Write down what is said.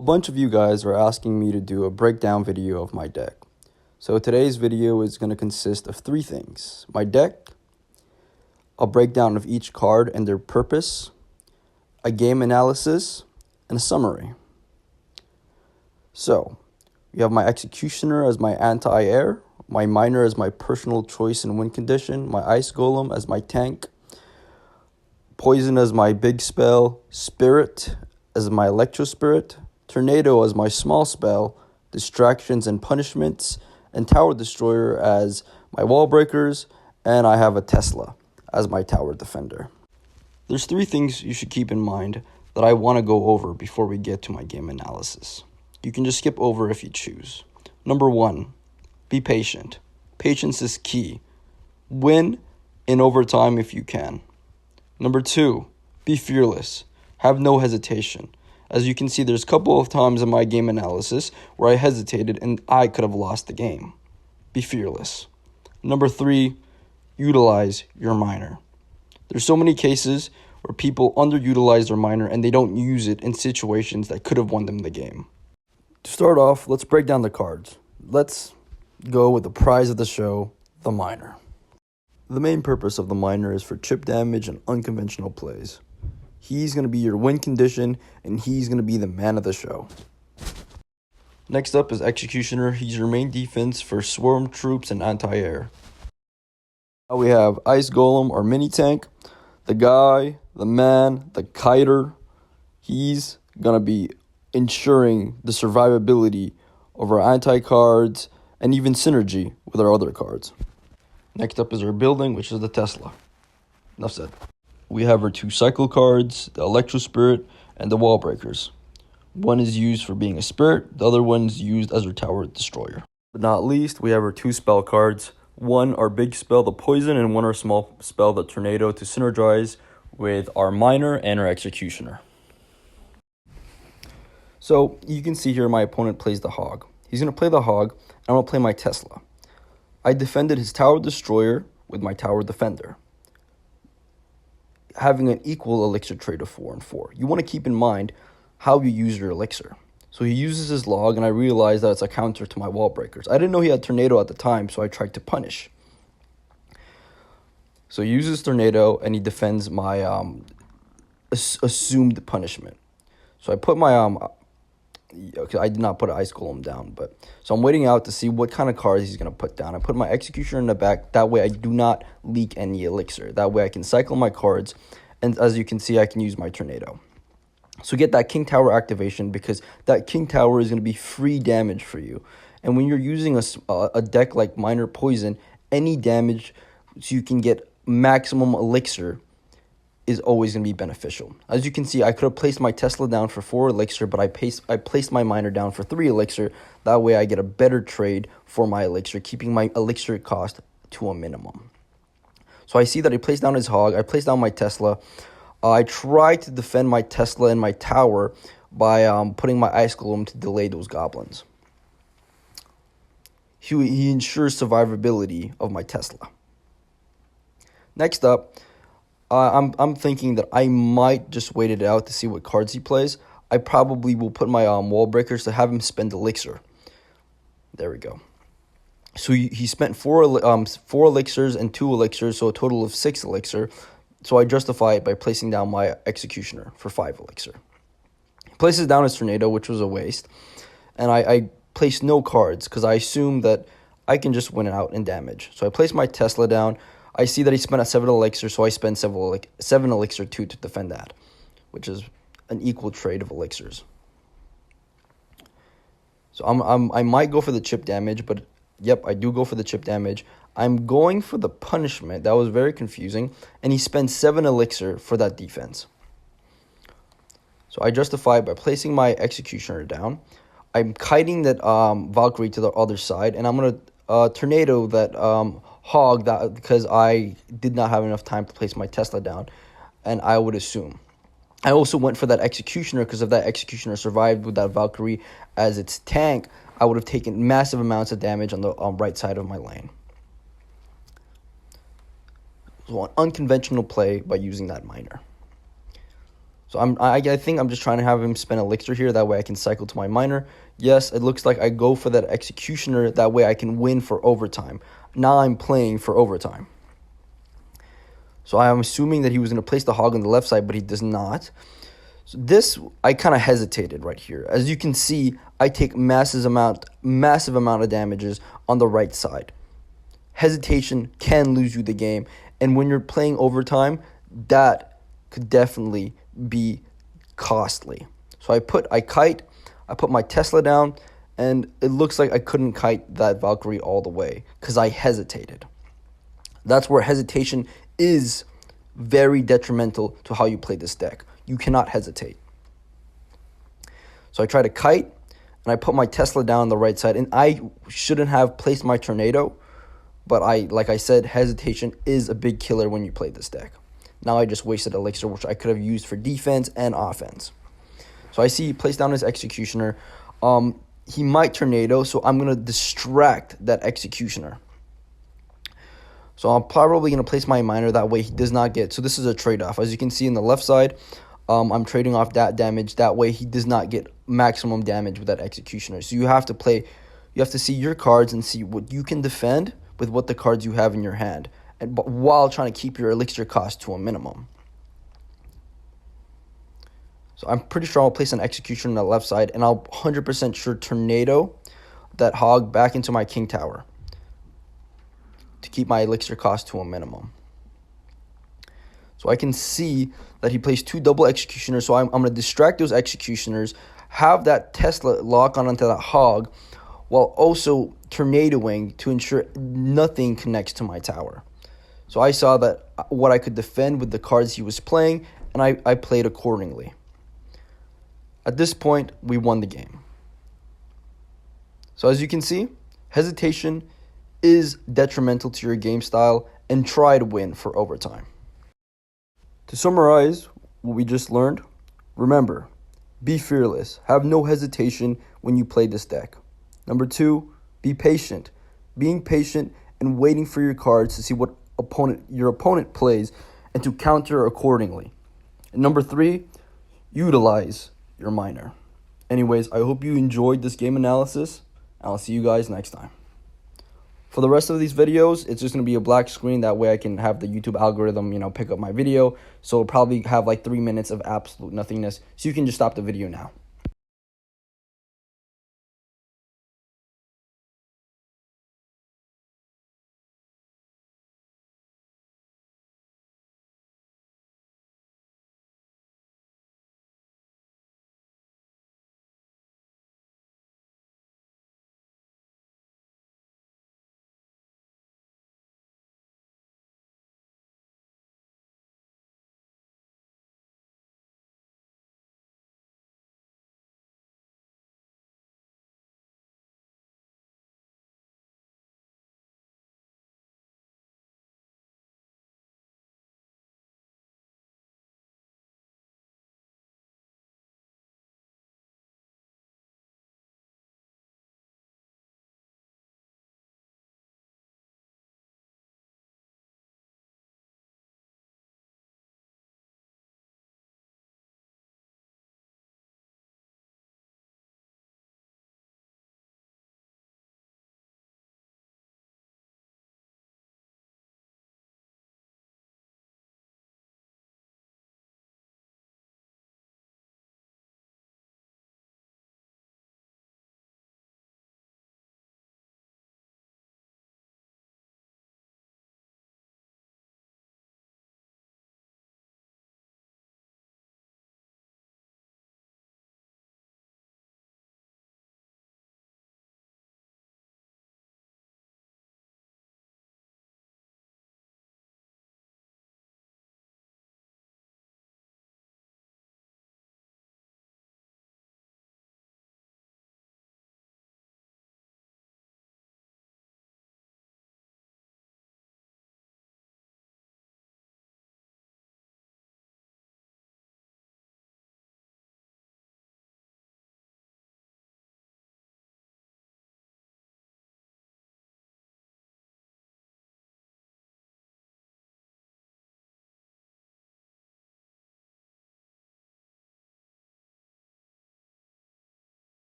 A bunch of you guys are asking me to do a breakdown video of my deck. So today's video is going to consist of three things: my deck, a breakdown of each card and their purpose, a game analysis, and a summary. So, we have my Executioner as my anti-air, my Miner as my personal choice and win condition, my Ice Golem as my tank, Poison as my big spell, Spirit as my Electro Spirit, Tornado as my small spell, Distractions and Punishments, and Tower Destroyer as my wall breakers, and I have a Tesla as my tower defender. There's three things you should keep in mind that I want to go over before we get to my game analysis. You can just skip over if you choose. Number one, be patient. Patience is key. Win in overtime if you can. Number two, be fearless. Have no hesitation. As you can see, there's a couple of times in my game analysis where I hesitated and I could have lost the game. Be fearless. Number three, utilize your miner. There's so many cases where people underutilize their miner and they don't use it in situations that could have won them the game. To start off, let's break down the cards. Let's go with the prize of the show, the miner. The main purpose of the miner is for chip damage and unconventional plays. He's going to be your win condition, and he's going to be the man of the show. Next up is Executioner. He's your main defense for swarm troops and anti-air. Now we have Ice Golem or mini tank. The guy, the man, the kiter. He's going to be ensuring the survivability of our anti-cards and even synergy with our other cards. Next up is our building, which is the Tesla. Enough said. We have our two cycle cards, the Electro Spirit and the Wall Breakers. One is used for being a spirit, the other one's used as our tower destroyer. But not least, we have our two spell cards. One, our big spell, the Poison, and one, our small spell, the Tornado, to synergize with our Miner and our Executioner. So, you can see here my opponent plays the Hog. He's going to play the Hog, and I'm going to play my Tesla. I defended his tower destroyer with my tower defender, having an equal elixir trade of 4 and 4. You want to keep in mind how you use your elixir. So he uses his log, and I realized that it's a counter to my wall breakers. I didn't know he had Tornado at the time, so I tried to punish. So he uses Tornado, and he defends my assumed punishment. So I put my I did not put an Ice Golem down, but so I'm waiting out to see what kind of cards he's going to put down. I put my Executioner in the back. That way I do not leak any elixir. That way I can cycle my cards, and as you can see, I can use my Tornado. So get that King Tower activation, because that King Tower is going to be free damage for you. And when you're using a deck like Miner Poison, any damage so you can get maximum elixir is always going to be beneficial. As you can see, I could have placed my Tesla down for 4 elixir, but I placed my miner down for 3 elixir. That way I get a better trade for my elixir, keeping my elixir cost to a minimum. So I see that he placed down his Hog. I placed down my Tesla. I tried to defend my Tesla and my tower by putting my Ice Golem to delay those goblins. He ensures survivability of my Tesla. Next up, I'm thinking that I might just wait it out to see what cards he plays. I probably will put my wall breakers to have him spend elixir. There we go. So he spent 4 elixirs and 2 elixirs, so a total of 6 elixir. So I justify it by placing down my Executioner for 5 elixir. He places down his Tornado, which was a waste, and I placed no cards because I assumed that I can just win it out in damage. So I placed my Tesla down. I see that he spent a 7 elixir, so I spend 7 elixir too to defend that, which is an equal trade of elixirs. So I might go for the chip damage, but yep, I do go for the chip damage. I'm going for the punishment. That was very confusing, and he spends 7 elixir for that defense. So I justify it by placing my Executioner down. I'm kiting that Valkyrie to the other side, and I'm going to Tornado that Hog that because I did not have enough time to place my Tesla down, and I would assume. I also went for that Executioner because if that Executioner survived with that Valkyrie as its tank, I would have taken massive amounts of damage on the right side of my lane. So an unconventional play by using that miner. So I think I'm just trying to have him spend elixir here. That way I can cycle to my miner. Yes, it looks like I go for that executioner. That way I can win for overtime. Now I'm playing for overtime. So I'm assuming that he was going to place the hog on the left side, but he does not. So this, I kind of hesitated right here. As you can see, I take massive amount of damages on the right side. Hesitation can lose you the game. And when you're playing overtime, that could definitely be costly. So I kite, I put my Tesla down, and it looks like I couldn't kite that Valkyrie all the way because I hesitated. That's where hesitation is very detrimental to how you play this deck. You cannot hesitate. So I try to kite, and I put my Tesla down on the right side, and I shouldn't have placed my tornado, but like I said, hesitation is a big killer when you play this deck. Now I just wasted elixir, which I could have used for defense and offense. So I see he placed down his executioner. He might tornado, so I'm going to distract that executioner. So I'm probably going to place my miner that way he does not get. So this is a trade-off. As you can see in the left side, I'm trading off that damage. That way he does not get maximum damage with that executioner. So you have to see your cards and see what you can defend with what the cards you have in your hand, but while trying to keep your elixir cost to a minimum. So I'm pretty sure I'll place an execution on the left side, and I'll 100% sure tornado that hog back into my king tower to keep my elixir cost to a minimum. So I can see that he placed 2 double executioners, so I'm going to distract those executioners, have that Tesla lock onto that hog, while also tornadoing to ensure nothing connects to my tower. So I saw that what I could defend with the cards he was playing, and I played accordingly. At this point, we won the game. So as you can see, hesitation is detrimental to your game style, and try to win for overtime. To summarize what we just learned, remember, be fearless. Have no hesitation when you play this deck. Number 2, be patient. Being patient and waiting for your cards to see what your opponent plays and to counter accordingly. And number 3, utilize your miner. Anyways, I hope you enjoyed this game analysis, and I'll see you guys next time. For the rest of these videos, it's just going to be a black screen. That way I can have the YouTube algorithm, pick up my video. So it'll probably have like 3 minutes of absolute nothingness. So you can just stop the video now.